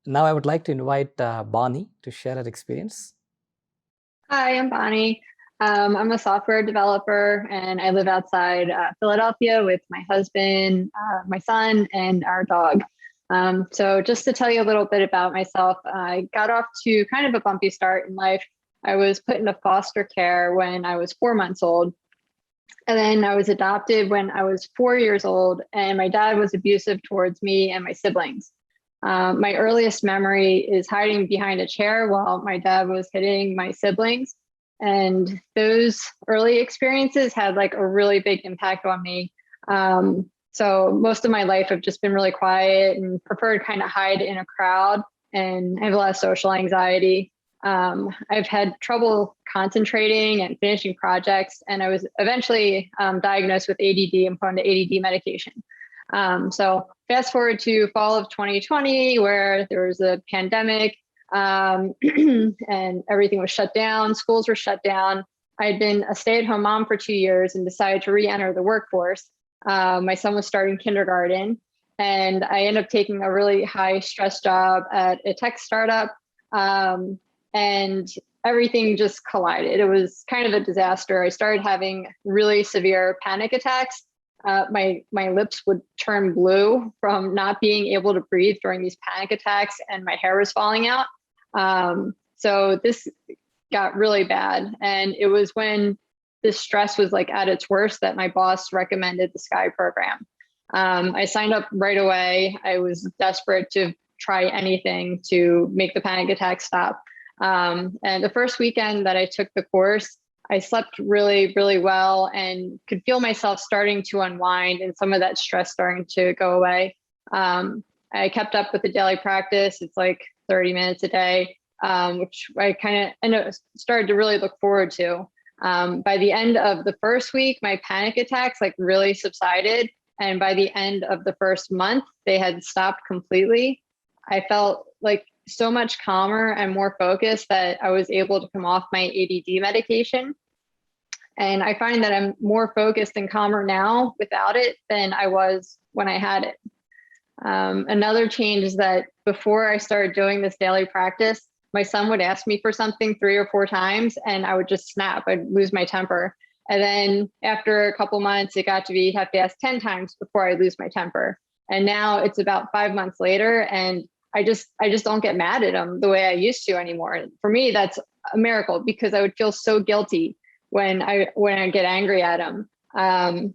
Now I would like to invite Bonnie to share her experience. Hi, I'm Bonnie. I'm a software developer and I live outside Philadelphia with my husband, my son, and our dog. So, just to tell you a little bit about myself, I got off to kind of a bumpy start in life. I was put into foster care when I was 4 months old. And then I was adopted when I was 4 years old, and my dad was abusive towards me and my siblings. My earliest memory is hiding behind a chair while my dad was hitting my siblings. And those early experiences had like a really big impact on me. So most of my life, I've just been really quiet and prefer to kind of hide in a crowd. And I have a lot of social anxiety. I've had trouble concentrating and finishing projects, and I was eventually diagnosed with ADD and put on ADD medication. So fast forward to fall of 2020, where there was a pandemic and everything was shut down, schools were shut down. I had been a stay-at-home mom for 2 years and decided to re-enter the workforce. My son was starting kindergarten, and I ended up taking a really high stress job at a tech startup. And everything just collided. It was kind of a disaster. I started having really severe panic attacks. My lips would turn blue from not being able to breathe during these panic attacks, and my hair was falling out. So this got really bad, and it was when this stress was like at its worst that my boss recommended the Sky program. I signed up right away. I was desperate to try anything to make the panic attack stop. And the first weekend that I took the course, I slept really, really well and could feel myself starting to unwind and some of that stress starting to go away. I kept up with the daily practice. It's like 30 minutes a day, which I kind of started to really look forward to. By the end of the first week, my panic attacks like really subsided. And by the end of the first month, they had stopped completely. I felt like so much calmer and more focused that I was able to come off my ADD medication. And I find that I'm more focused and calmer now without it than I was when I had it. Another change is that before I started doing this daily practice, my son would ask me for something 3 or 4 times and I would just snap. I'd lose my temper. And then after a couple months, it got to be have to ask 10 times before I lose my temper. And now it's about 5 months later, and I just don't get mad at him the way I used to anymore. For me, that's a miracle because I would feel so guilty when I get angry at him. I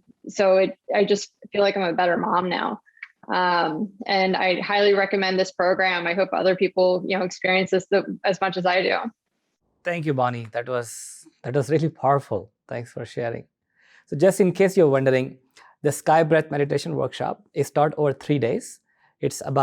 just feel like I'm a better mom now. And I highly recommend this program. I hope other people, experience this as much as I do. Thank you, Bonnie. That was really powerful. Thanks for sharing. So just in case you're wondering, the Sky Breath Meditation Workshop is taught over 3 days. It's about